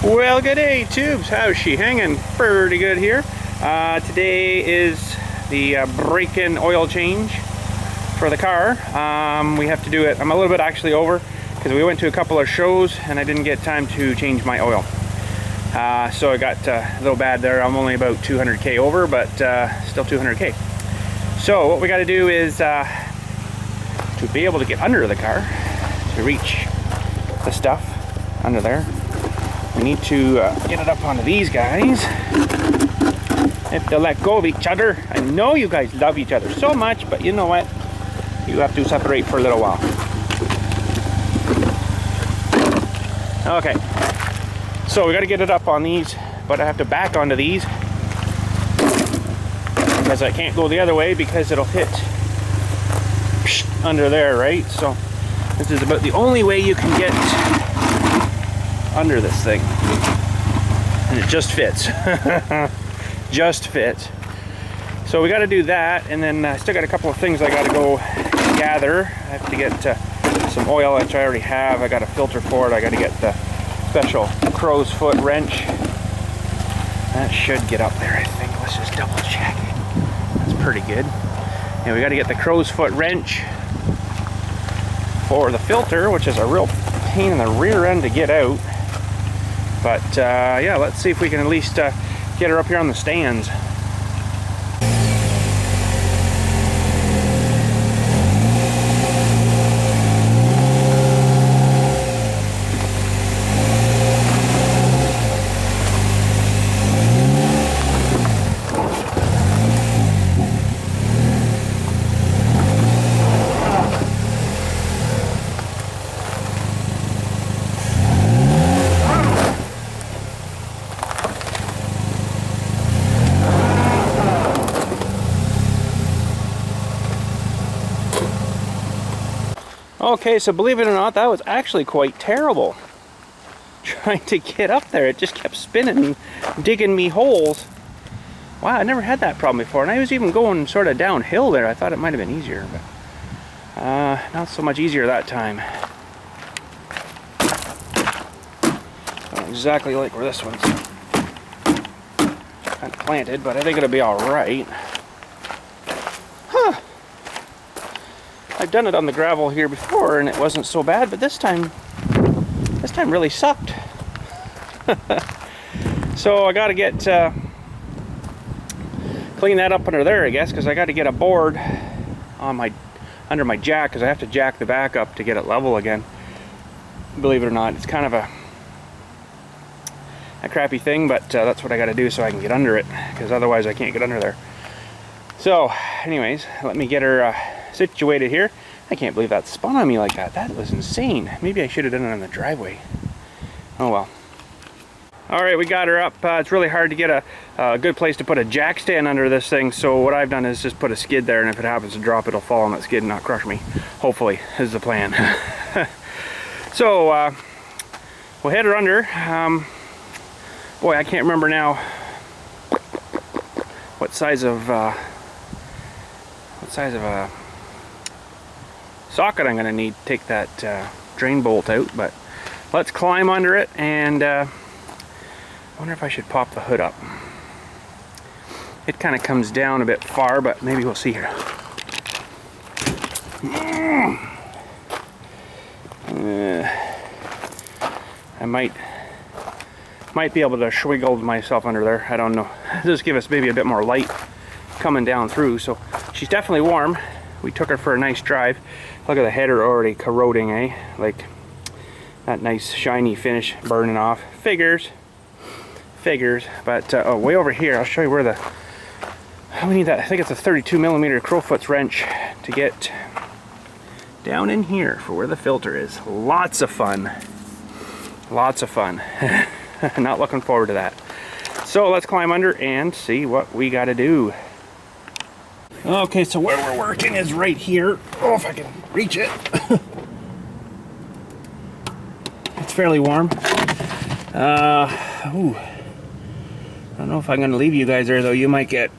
Well, good day, tubes. How's she hanging? Pretty good here. Today is the break-in oil change for the car. We have to do it. I'm a little bit actually over because we went to a couple of shows and I didn't get time to change my oil. So I got a little bad there. I'm only about 200k over, but still 200k. So what we got to do is to be able to get under the car, to reach the stuff under there, we need to get it up onto these guys. Have to let go of each other. I know you guys love each other so much, but you know what? You have to separate for a little while. Okay, so we got to get it up on these, but I have to back onto these because I can't go the other way because it'll hit under there, right? So this is about the only way you can get under this thing, and it just fits. Just fits. So we got to do that, and then I still got a couple of things I got to go gather. I have to get some oil, which I already have. I got a filter for it. I got to get the special crow's foot wrench. That should get up there, I think. Let's just double check. That's pretty good. And we got to get the crow's foot wrench for the filter, which is a real pain in the rear end to get out. But yeah, let's see if we can at least get her up here on the stands. Okay, so believe it or not, that was actually quite terrible. Trying to get up there, it just kept spinning, digging me holes. Wow, I never had that problem before, and I was even going sort of downhill there. I thought it might have been easier, but not so much easier that time. Not exactly like where this one's kind of planted, but I think it'll be all right. Huh. I've done it on the gravel here before and it wasn't so bad, but this time really sucked. So I got to get clean that up under there, I guess, because I got to get a board on under my jack, because I have to jack the back up to get it level again. Believe it or not, it's kind of a crappy thing, but that's what I got to do so I can get under it, because otherwise I can't get under there. So anyways, let me get her situated here. I can't believe that spun on me like that. That was insane. Maybe I should have done it on the driveway. Oh well. Alright, we got her up. It's really hard to get a good place to put a jack stand under this thing, so what I've done is just put a skid there, and if it happens to drop, it'll fall on that skid and not crush me. Hopefully, is the plan. So we'll head her under. Boy, I can't remember now what size of a socket I'm going to need to take that drain bolt out, but let's climb under it, and I wonder if I should pop the hood up. It kind of comes down a bit far, but maybe we'll see here. I might be able to swiggle myself under there. I don't know. Just give us maybe a bit more light coming down through. So she's definitely warm. We took her for a nice drive. Look at the header already corroding, eh? Like that nice shiny finish burning off. Figures. But oh, way over here, I'll show you where we need that. I think it's a 32mm crowfoot's wrench to get down in here for where the filter is. Lots of fun. Lots of fun. Not looking forward to that. So let's climb under and see what we got to do. Okay, so where we're working is right here. Oh, if I can reach it. It's fairly warm. Ooh. I don't know if I'm going to leave you guys there, though. You might get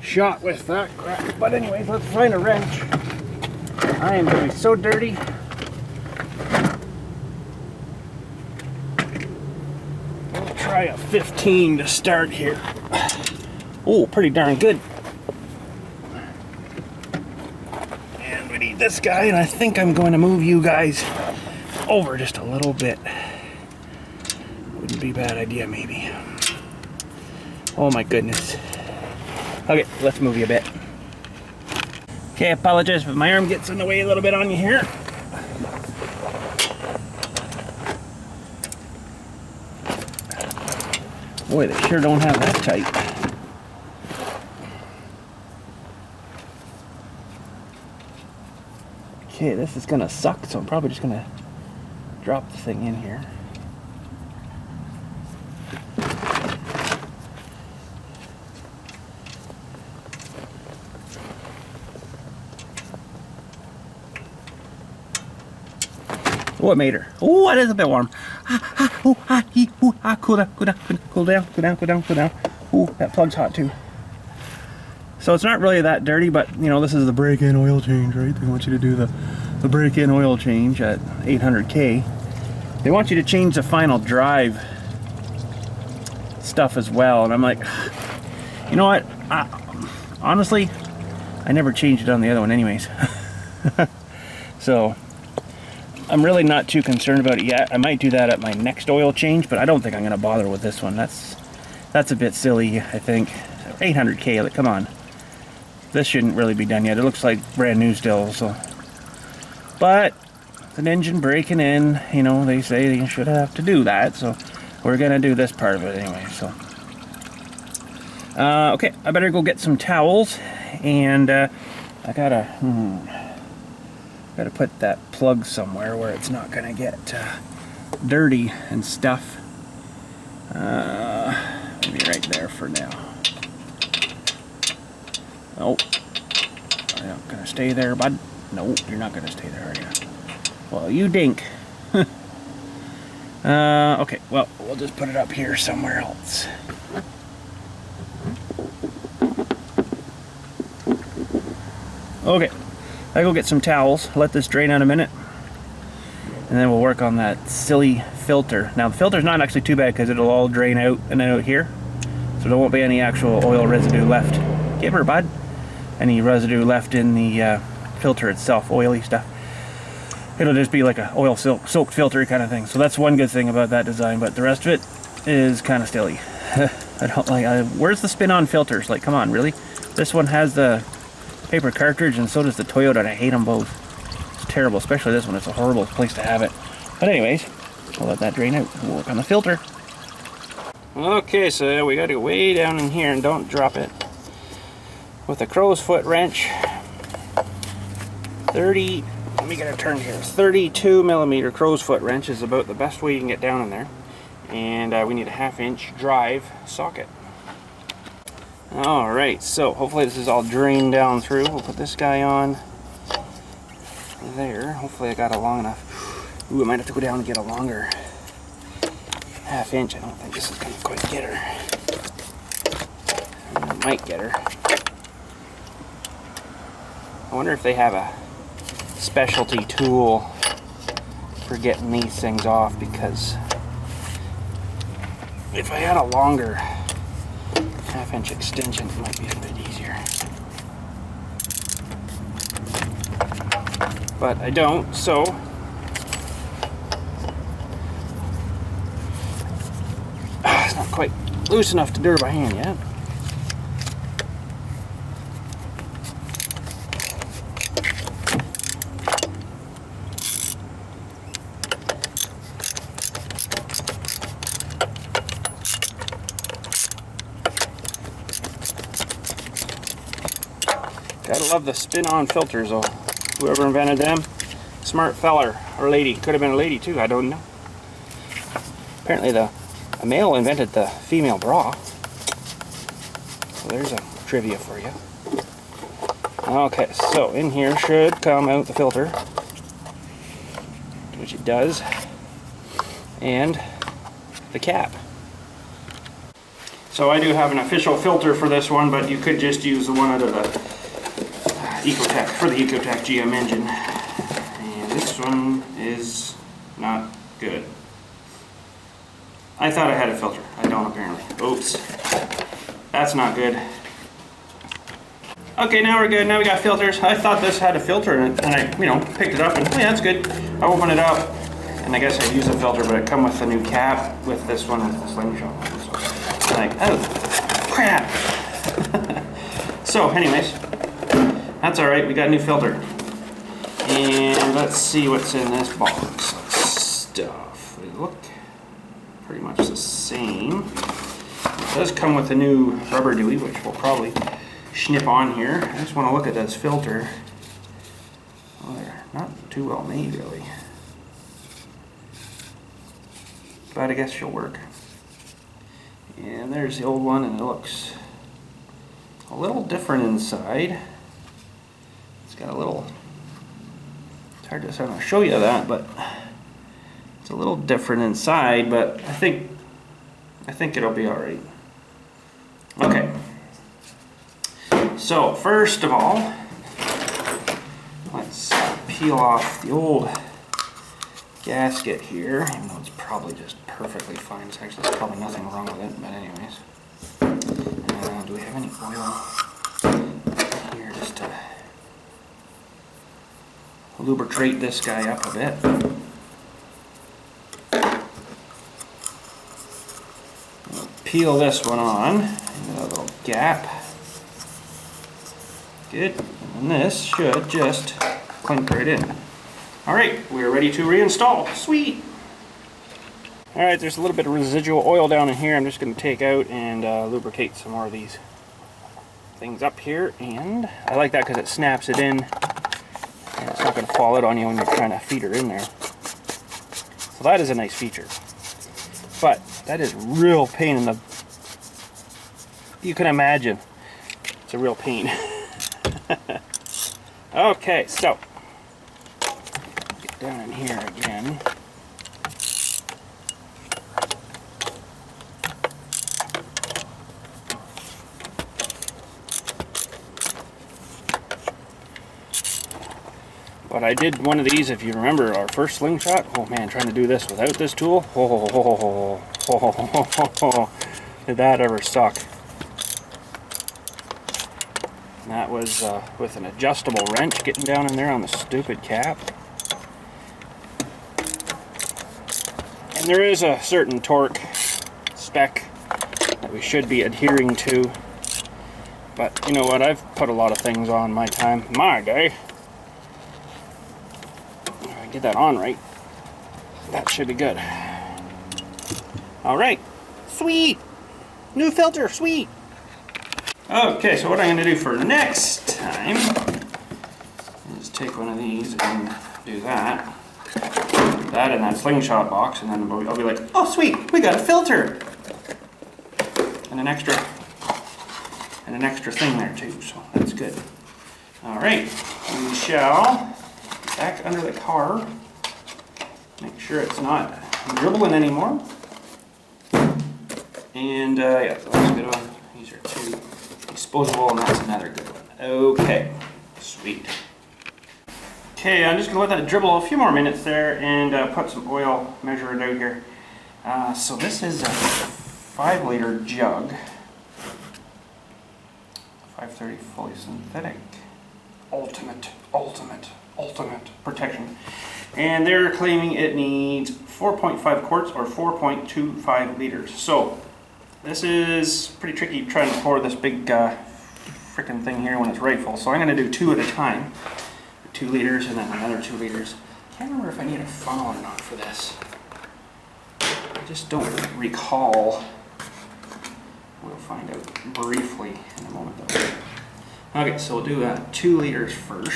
shot with that crap. But anyways, let's find a wrench. I am going to be so dirty. try a 15 to start here. Oh, pretty darn good. And we need this guy, and I think I'm going to move you guys over just a little bit. Wouldn't be a bad idea, maybe. Oh my goodness. Okay, let's move you a bit. Okay, I apologize if my arm gets in the way a little bit on you here. Boy, they sure don't have that tight. Okay, this is gonna suck, so I'm probably just gonna drop the thing in here. Oh, it made her. Oh, it is a bit warm. Cool down, cool down, cool down, cool down, cool down, cool down. Ooh, that plug's hot too. So it's not really that dirty, but you know, this is the break-in oil change, right? They want you to do the break-in oil change at 800K. They want you to change the final drive stuff as well, and I'm like, you know what? Honestly, I never changed it on the other one anyways. So I'm really not too concerned about it yet. I might do that at my next oil change, but I don't think I'm going to bother with this one. That's a bit silly, I think. 800K, like, come on. This shouldn't really be done yet. It looks like brand new still, so. But with an engine breaking in, you know, they say you should have to do that, so we're going to do this part of it anyway, so. Okay, I better go get some towels, and I gotta put that plug somewhere where it's not gonna get dirty and stuff. Maybe right there for now. Oh, are you not gonna stay there, bud? No, you're not gonna stay there, are you? Well, you dink. Okay, well, we'll just put it up here somewhere else. Okay. I go get some towels, let this drain out a minute, and then we'll work on that silly filter. Now the filter's not actually too bad because it'll all drain out and out here, so there won't be any actual oil residue left. Give her, bud. Any residue left in the filter itself, oily stuff. It'll just be like a oil soaked filter kind of thing. So that's one good thing about that design, but the rest of it is kind of silly. I don't like. Where's the spin-on filters? Like, come on, really? This one has the paper cartridge, and so does the Toyota, and I hate them both. It's terrible, especially this one. It's a horrible place to have it. But anyways, I'll let that drain out. We'll work on the filter. Okay, so we got to go way down in here, and don't drop it. With a crow's foot wrench, 30, let me get it turned here, 32 millimeter crow's foot wrench is about the best way you can get down in there. And we need a 1/2 inch drive socket. Alright, so hopefully this is all drained down through. We'll put this guy on there. Hopefully I got a long enough. Ooh, I might have to go down and get a longer 1/2 inch. I don't think this is going to quite get her. I might get her. I wonder if they have a specialty tool for getting these things off, because if I had a longer 1/2 inch extension, it might be a bit easier. But I don't, so it's not quite loose enough to do it by hand yet. Gotta love the spin-on filters, though. Whoever invented them, smart feller or lady. Could have been a lady too, I don't know. Apparently a male invented the female bra. So there's a trivia for you. Okay, so in here should come out the filter, which it does, and the cap. So I do have an official filter for this one, but you could just use the one out of the Ecotech, for the Ecotech GM engine. And this one is not good. I thought I had a filter. I don't apparently. Oops. That's not good. Okay, now we're good. Now we got filters. I thought this had a filter in it, and I, picked it up, and oh yeah, that's good. I opened it up, and I guess I'd use a filter, but it come with the new cap with this one with the slingshot. So I'm like, oh, crap. So, anyways, that's all right. We got a new filter, and let's see what's in this box. Stuff. They look pretty much the same. It does come with a new rubber dewey, which we'll probably snip on here. I just want to look at this filter. Well, they're not too well made, really. But I guess she'll work. And there's the old one, and it looks a little different inside. It's got a little, it's hard to show you that, but it's a little different inside, but I think it'll be all right. Okay. So first of all, let's peel off the old gasket here, even though it's probably just perfectly fine. There's probably nothing wrong with it, but anyways. Do we have any oil here just to lubricate this guy up a bit? We'll peel this one on into a little gap. Good, and this should just clink right in. Alright, we're ready to reinstall. Sweet! Alright, there's a little bit of residual oil down in here. I'm just going to take out and lubricate some more of these things up here. And I like that because it snaps it in. And it's not going to fall out on you when you're trying to feed her in there. So that is a nice feature. But that is real pain in the... You can imagine. It's a real pain. Okay, so get down in here again. But I did one of these, if you remember our first slingshot. Oh man, trying to do this without this tool. Did that ever suck? And that was with an adjustable wrench getting down in there on the stupid cap. And there is a certain torque spec that we should be adhering to. But you know what, I've put a lot of things on my day. If I get that on right, that should be good. Alright, sweet! New filter, sweet! Okay, so what I'm going to do for next time is take one of these and do that in that slingshot box, and then I'll be like, oh sweet, we got a filter! And an extra thing there too, so that's good. Alright, we shall back under the car, make sure it's not dribbling anymore. And yeah, so that's a good one. These are two disposable, and that's another good one. Okay, sweet. Okay, I'm just going to let that dribble a few more minutes there and put some oil, measure it out here. So this is a 5-liter jug. 530 fully synthetic. Ultimate protection. And they're claiming it needs 4.5 quarts or 4.25 liters. So this is pretty tricky trying to pour this big frickin' thing here when it's right full. So I'm going to do 2 at a time. 2 liters and then another 2 liters. Can't remember if I need a funnel or not for this. I just don't recall. We'll find out briefly in a moment though. Okay, so we'll do 2 liters first.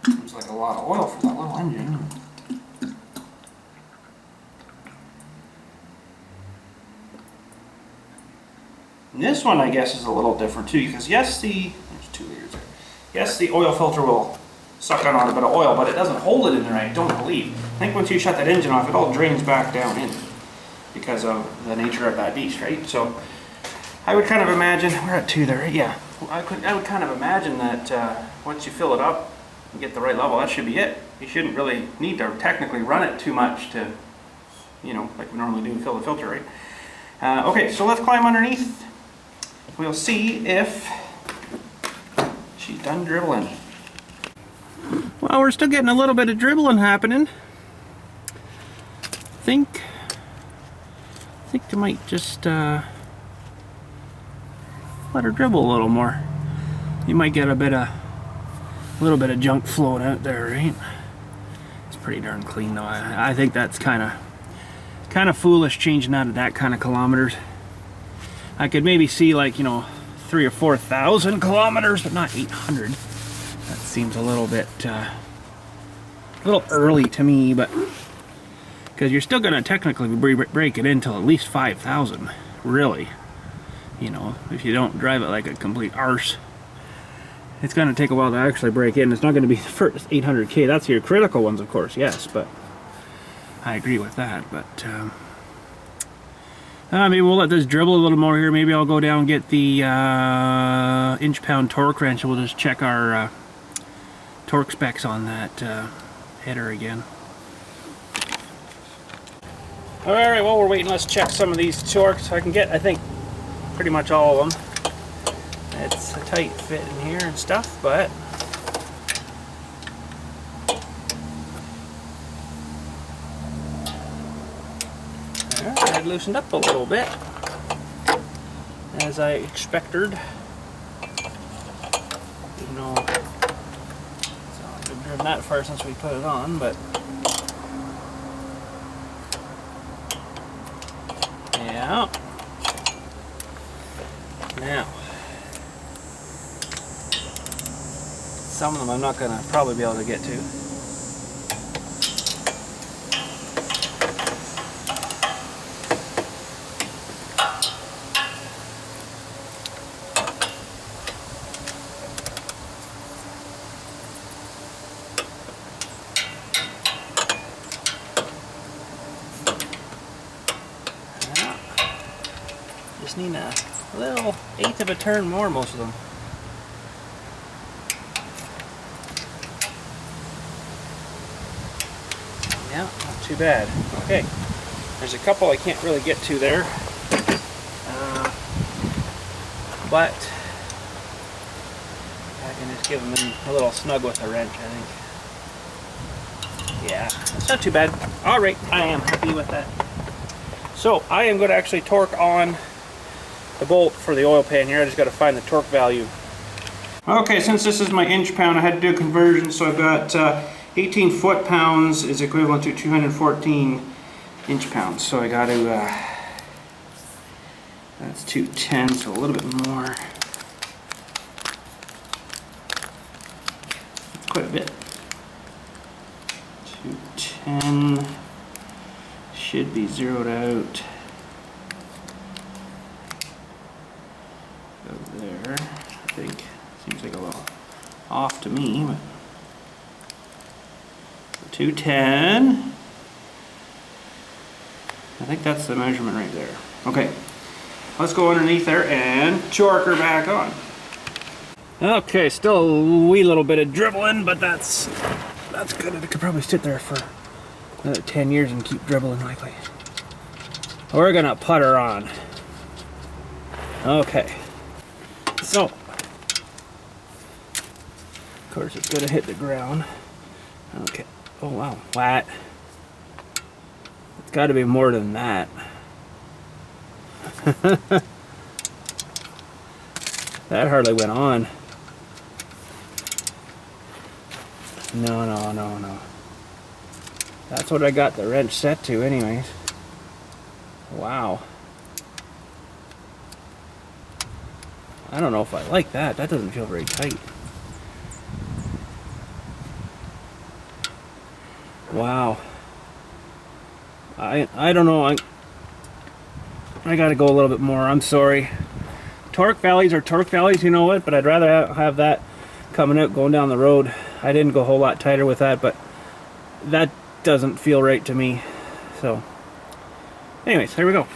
Seems like a lot of oil for that little engine. And this one, I guess, is a little different too, because yes, there's 2 liters there. Yes, the oil filter will suck on a bit of oil, but it doesn't hold it in there, I don't believe. I think once you shut that engine off, it all drains back down in because of the nature of that beast, right? So I would kind of imagine, we're at 2 there, right? Yeah. I would kind of imagine that once you fill it up, get the right level, that should be it. You shouldn't really need to technically run it too much to, you know, like we normally do, fill the filter, right? Okay, so let's climb underneath. We'll see if she's done dribbling. Well, we're still getting a little bit of dribbling happening. I think I might just let her dribble a little more. You might get a little bit of junk floating out there, right? It's pretty darn clean though. I think that's kind of foolish changing out of that kind of kilometers. I could maybe see, like, you know, 3,000 or 4,000 kilometers, but not 800. That seems a little bit a little early to me, but because you're still gonna technically break it until at least 5,000, really. You know, if you don't drive it like a complete arse, it's gonna take a while to actually break in. It's not gonna be the first 800K. That's your critical ones, of course, yes, but I agree with that. But maybe we'll let this dribble a little more here. Maybe I'll go down and get the inch-pound torque wrench, and we'll just check our torque specs on that header again. Alright, while we're waiting, let's check some of these torques. I can get, I think, pretty much all of them. It's a tight fit in here and stuff, but it loosened up a little bit, as I expected. Even though it's not been driven that far since we put it on, but yeah. Now, some of them I'm not gonna probably be able to get to. Just need a little eighth of a turn more, most of them. Yeah, not too bad. Okay, there's a couple I can't really get to there, but I can just give them a little snug with a wrench, I think. Yeah, it's not too bad. All right, I am happy with that. So I am going to actually torque on the bolt for the oil pan here. I just got to find the torque value. Okay, since this is my inch pound, I had to do a conversion, so I've got 18 foot-pounds is equivalent to 214 inch pounds. So I got to, that's 210, so a little bit more. That's quite a bit. 210 should be zeroed out. There, I think. Seems like a little off to me, but 210. I think that's the measurement right there. Okay, let's go underneath there and torque her back on. Okay, still a wee little bit of dribbling, but that's good. It could probably sit there for another 10 years and keep dribbling likely. We're gonna put her on. Okay. So, of course it's gonna hit the ground. Okay. Oh wow, flat. It's got to be more than that. That hardly went on. No. That's what I got the wrench set to anyways. Wow. I don't know if I like that. That doesn't feel very tight. Wow. I don't know. I gotta go a little bit more. I'm sorry. Torque values are torque values, you know what? But I'd rather have that coming out going down the road. I didn't go a whole lot tighter with that, but that doesn't feel right to me. So, anyways, there we go.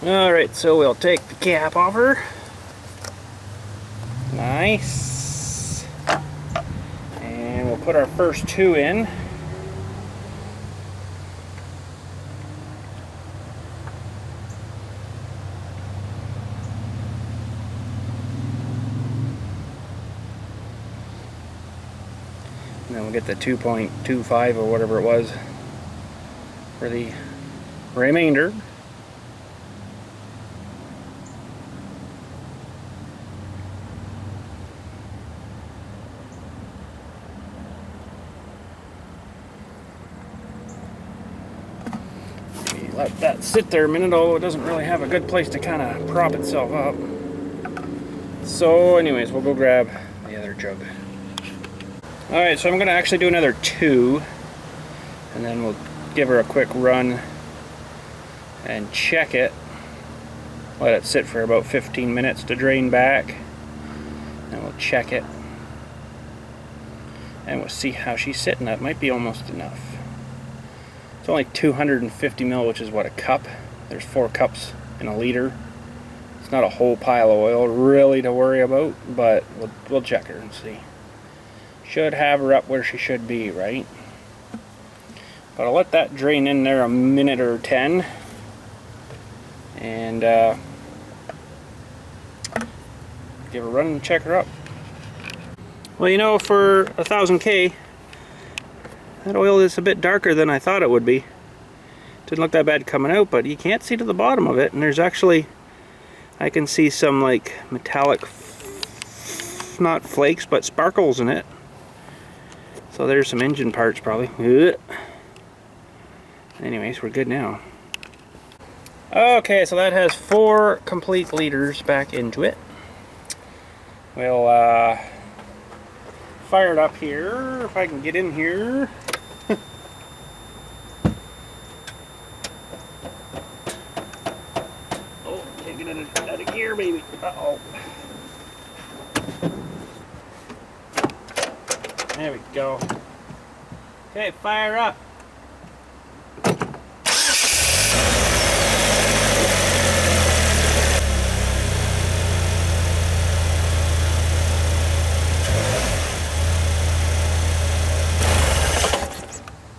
Alright, so we'll take the cap off her. Nice. put our first two in. And then we'll get the 2.25 or whatever it was for the remainder. Let that sit there a minute, although it doesn't really have a good place to kind of prop itself up. So anyways, we'll go grab the other jug. Alright, so I'm going to actually do another 2, and then we'll give her a quick run and check it. Let it sit for about 15 minutes to drain back, and we'll check it. And we'll see how she's sitting. That might be almost enough. It's only 250 ml, which is what, a cup? There's 4 cups in a liter. It's not a whole pile of oil really to worry about, but we'll check her and see. Should have her up where she should be, right? But I'll let that drain in there a minute or 10, and give her a run and check her up. Well, you know, for 1000K, that oil is a bit darker than I thought it would be. Didn't look that bad coming out, but you can't see to the bottom of it, and there's actually, I can see some like metallic, not flakes, but sparkles in it. So there's some engine parts probably. Ugh. Anyways, we're good now. Okay, so that has 4 complete liters back into it. We'll fire it up here, if I can get in here. Oh, can't get it out of gear, baby. Uh-oh. There we go. Okay, fire up.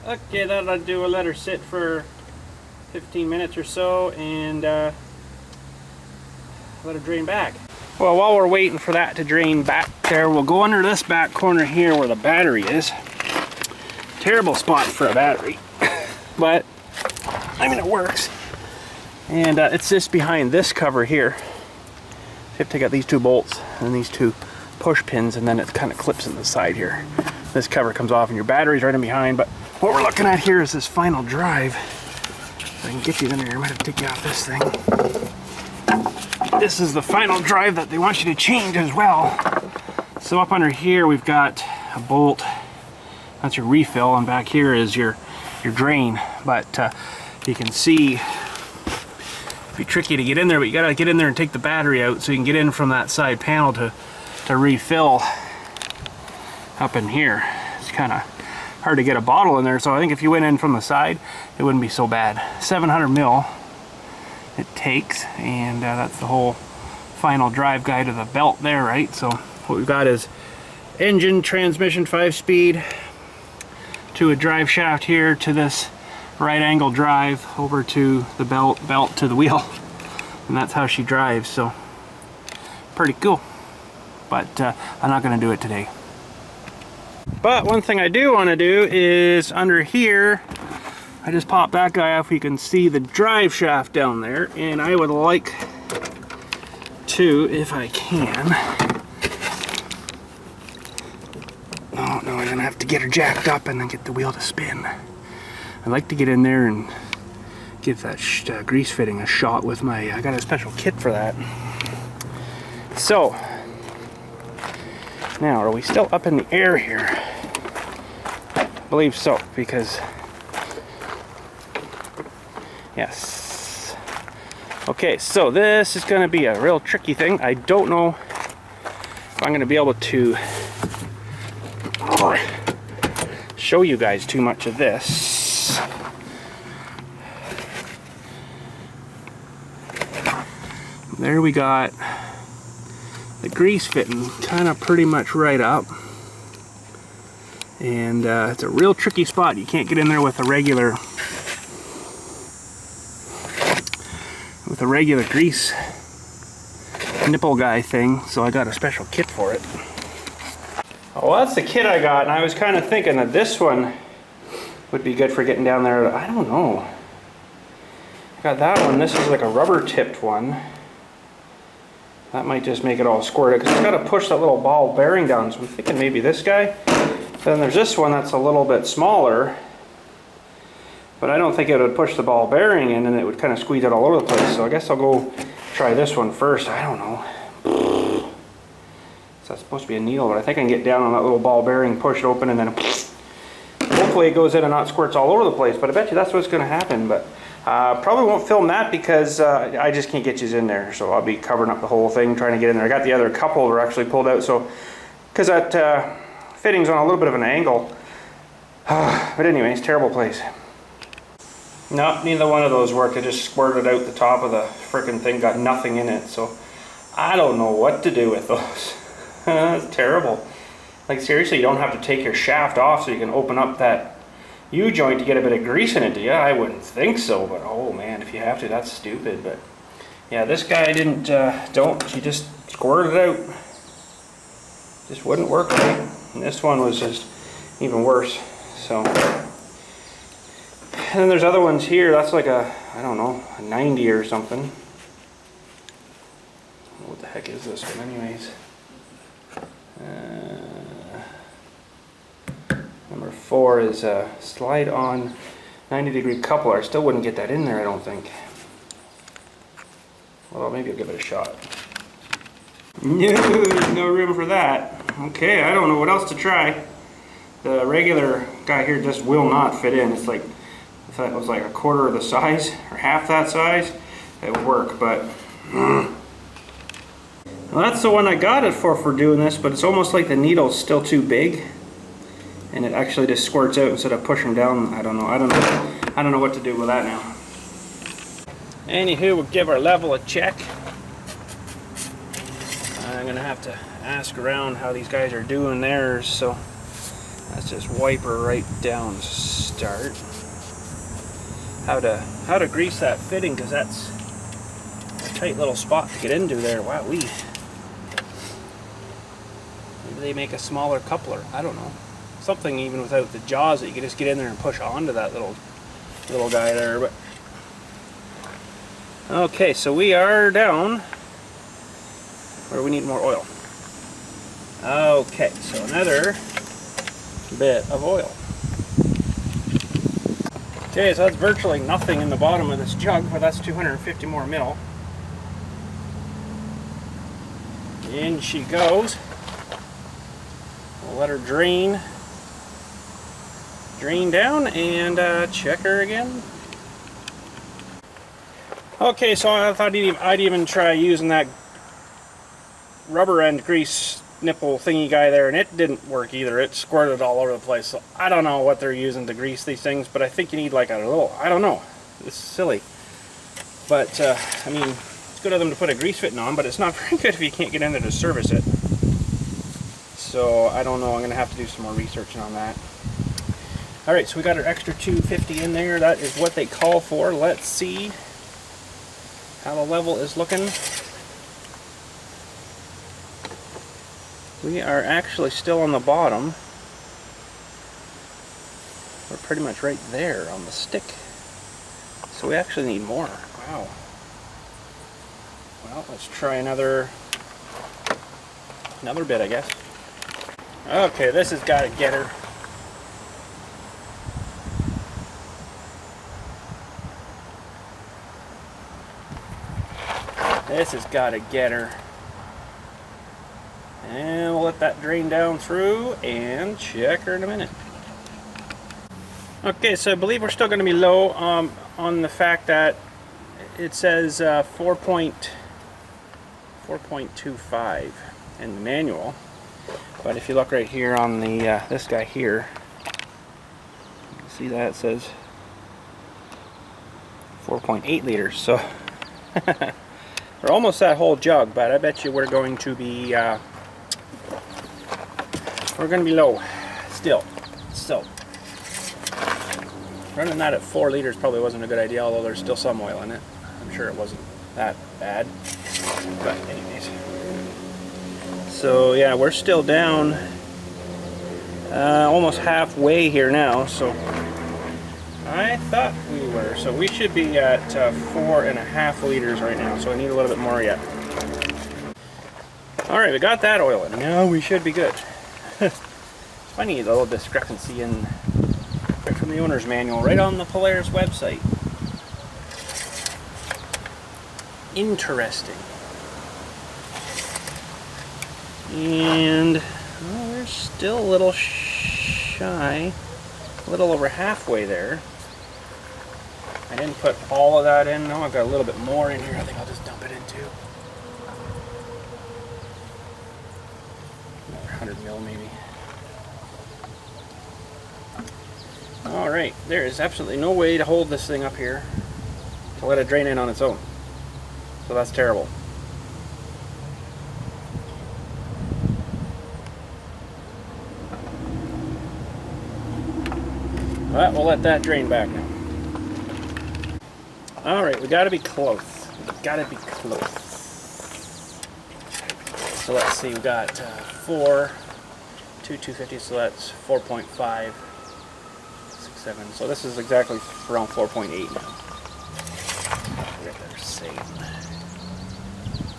Okay, that'll do. We'll let her sit for 15 minutes or so, and let her drain back. Well, while we're waiting for that to drain back there, we'll go under this back corner here where the battery is. Terrible spot for a battery, but I mean it works. And it's just behind this cover here. You have to take out these 2 bolts and these 2 push pins, and then it kind of clips in the side here. This cover comes off and your battery's right in behind, but what we're looking at here is this final drive. If I can get you in there, I might have to take you off this thing. This is the final drive that they want you to change as well. So up under here we've got a bolt. That's your refill, and back here is your drain. But you can see, it'd be tricky to get in there, but you gotta get in there and take the battery out so you can get in from that side panel to refill up in here. It's kind of hard to get a bottle in there, so I think if you went in from the side, it wouldn't be so bad. 700 mil it takes, and that's the whole final drive guide of the belt there, right? So what we've got is engine, transmission, 5-speed, to a drive shaft here, to this right angle drive, over to the belt to the wheel, and that's how she drives. So pretty cool, but I'm not going to do it today. But one thing I do want to do is under here, I just popped that guy off. You can see the drive shaft down there, and I would like to, if I can. No, I'm gonna have to get her jacked up and then get the wheel to spin. I'd like to get in there and give that grease fitting a shot with my, I got a special kit for that. So, now are we still up in the air here? I believe so, because, yes. Okay, so this is gonna be a real tricky thing. I don't know if I'm gonna be able to show you guys too much of this. There we got the grease fitting kind of pretty much right up. And it's a real tricky spot. You can't get in there with a regular grease nipple guy thing, so I got a special kit for it. Oh, well, that's the kit I got, and I was kind of thinking that this one would be good for getting down there. I don't know. I got that one. This is like a rubber tipped one. That might just make it all squirted, because it's got to push that little ball bearing down, so I'm thinking maybe this guy. Then there's this one that's a little bit smaller, but I don't think it would push the ball bearing in, and it would kind of squeeze it all over the place. So I guess I'll go try this one first. I don't know. So that's supposed to be a needle, but I think I can get down on that little ball bearing, push it open, and then hopefully it goes in and not squirts all over the place. But I bet you that's what's going to happen. But probably won't film that because I just can't get you in there. So I'll be covering up the whole thing, trying to get in there. I got the other couple that are actually pulled out. So because that fitting's on a little bit of an angle. But anyways, terrible place. No, neither one of those worked. I just squirted out the top of the frickin' thing, got nothing in it. So I don't know what to do with those. That's terrible. Like seriously, you don't have to take your shaft off so you can open up that U-joint to get a bit of grease in it, do you? I wouldn't think so, but oh man, if you have to, that's stupid. But yeah, this guy didn't, he just squirted it out. Just wouldn't work right. And this one was just even worse. So, and then there's other ones here. That's like a, I don't know, a 90 or something. What the heck is this one anyways? Number 4 is a slide on 90-degree coupler. I still wouldn't get that in there, I don't think. Well, maybe I'll give it a shot. No, there's no room for that. Okay, I don't know what else to try. The regular guy here just will not fit in. It's like, if that was like a quarter of the size or half that size, it would work, but well, that's the one I got it for doing this, but it's almost like the needle's still too big, and it actually just squirts out instead of pushing down. I don't know what to do with that now. Anywho, we'll give our level a check. I'm gonna have to ask around how these guys are doing theirs, so let's just wipe her right down to start. How to grease that fitting, because that's a tight little spot to get into there. Wowee. Maybe they make a smaller coupler. I don't know. Something even without the jaws that you can just get in there and push onto that little guy there. But okay, so we are down where we need more oil. Okay, so another bit of oil. Okay, so that's virtually nothing in the bottom of this jug, but that's 250 more mil. In she goes. We'll let her drain down and check her again. Okay, so I thought I'd even try using that rubber end grease nipple thingy guy there, and it didn't work either. It squirted all over the place. So I don't know what they're using to grease these things, but I think you need like a little, I don't know, it's silly. But I mean, it's good of them to put a grease fitting on, but it's not very good if you can't get in there to service it. So I don't know, I'm gonna have to do some more research on that. Alright, so we got our extra 250 in there. That is what they call for. Let's see how the level is looking. We are actually still on the bottom. We're pretty much right there on the stick. So we actually need more. Wow. Well, let's try another bit, I guess. Okay, this has got to get her. This has got to get her. And we'll let that drain down through and check her in a minute. Okay, so I believe we're still going to be low on the fact that it says 4.25 in the manual. But if you look right here on the this guy here, you see that it says 4.8 liters. So we're almost that whole jug, but I bet you we're going to be low still. So running that at 4 liters probably wasn't a good idea, although there's still some oil in it. I'm sure it wasn't that bad. But anyways. So yeah, we're still down almost halfway here now. So I thought we were. So we should be at 4.5 liters right now. So I need a little bit more yet. Alright, we got that oil in. Now we should be good. It's funny, the little discrepancy in right from the owner's manual, right on the Polaris website. Interesting. And well, we're still a little shy, a little over halfway there. I didn't put all of that in. No, I've got a little bit more in here. I think I'll just dump it in too. Another 100 mil maybe. Alright, there is absolutely no way to hold this thing up here to let it drain in on its own. So that's terrible. But we'll let that drain back now. Alright, we gotta be close. We gotta be close. So let's see, we got 4, 250, so that's 4.5, 6, 7. So this is exactly around 4.8 now. They're same.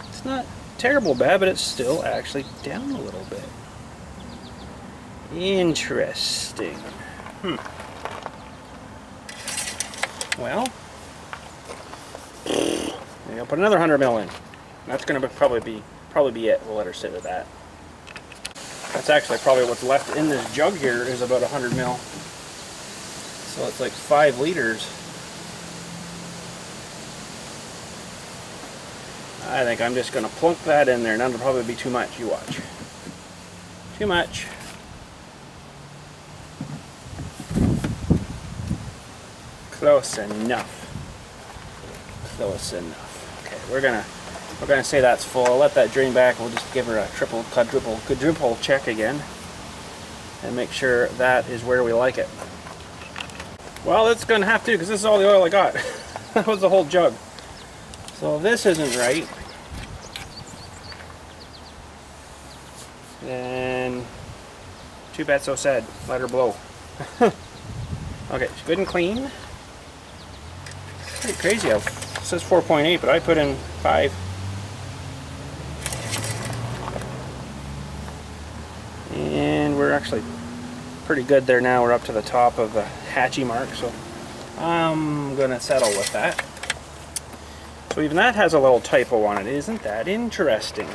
It's not terrible bad, but it's still actually down a little bit. Interesting. Well, maybe I'll put another 100 mil in. That's going to probably be it. We'll let her sit with that. That's actually probably what's left in this jug here is about 100 mil. So it's like 5 liters. I think I'm just going to plunk that in there, and that'll probably be too much. You watch. Too much. Close enough. Close enough. Okay, we're gonna say that's full. I'll let that drain back. We'll just give her a triple, quadruple check again and make sure that is where we like it. Well, it's gonna have to, because this is all the oil I got. That was the whole jug. So if this isn't right, then too bad, so sad. Let her blow. Okay, it's good and clean. Pretty crazy how it says 4.8, but I put in 5. And we're actually pretty good there now. We're up to the top of the hatchy mark, so I'm gonna settle with that. So even that has a little typo on it. Isn't that interesting?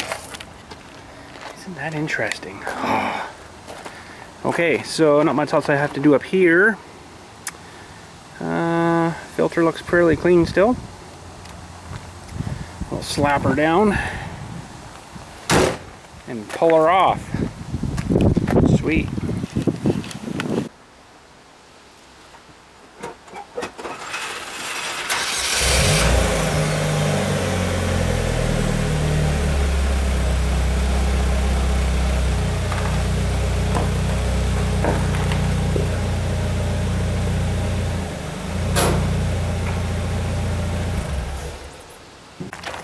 Isn't that interesting? Oh. Okay, so not much else I have to do up here. Filter looks pretty clean still. We'll slap her down and pull her off. Sweet.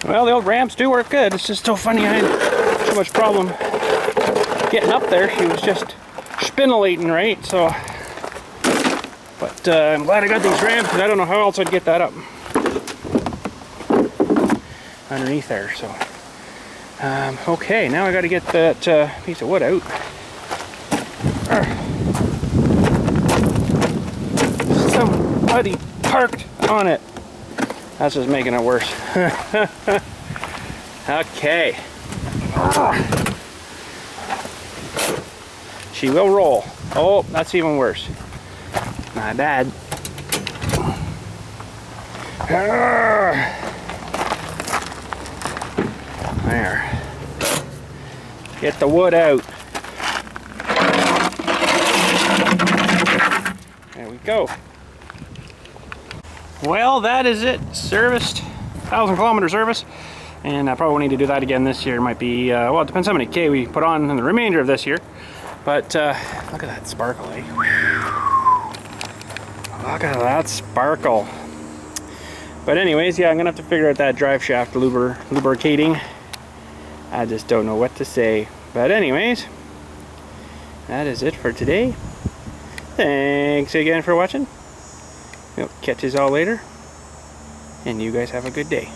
Well, the old ramps do work good. It's just so funny I had so much problem getting up there. She was just spindulating, right? So, but I'm glad I got these ramps, because I don't know how else I'd get that up underneath there. So, okay, now I got to get that piece of wood out. Somebody parked on it. That's just making it worse. Okay. She will roll. Oh, that's even worse. Not bad. There. Get the wood out. There we go. Well, that is it. Serviced. 1,000-kilometer service. And I probably won't need to do that again this year. Might be, well, it depends how many K we put on in the remainder of this year. But look at that sparkle, eh? Look at that sparkle. But anyways, yeah, I'm gonna have to figure out that drive shaft lubricating. I just don't know what to say. But anyways, that is it for today. Thanks again for watching. We'll catch you all later. And you guys have a good day.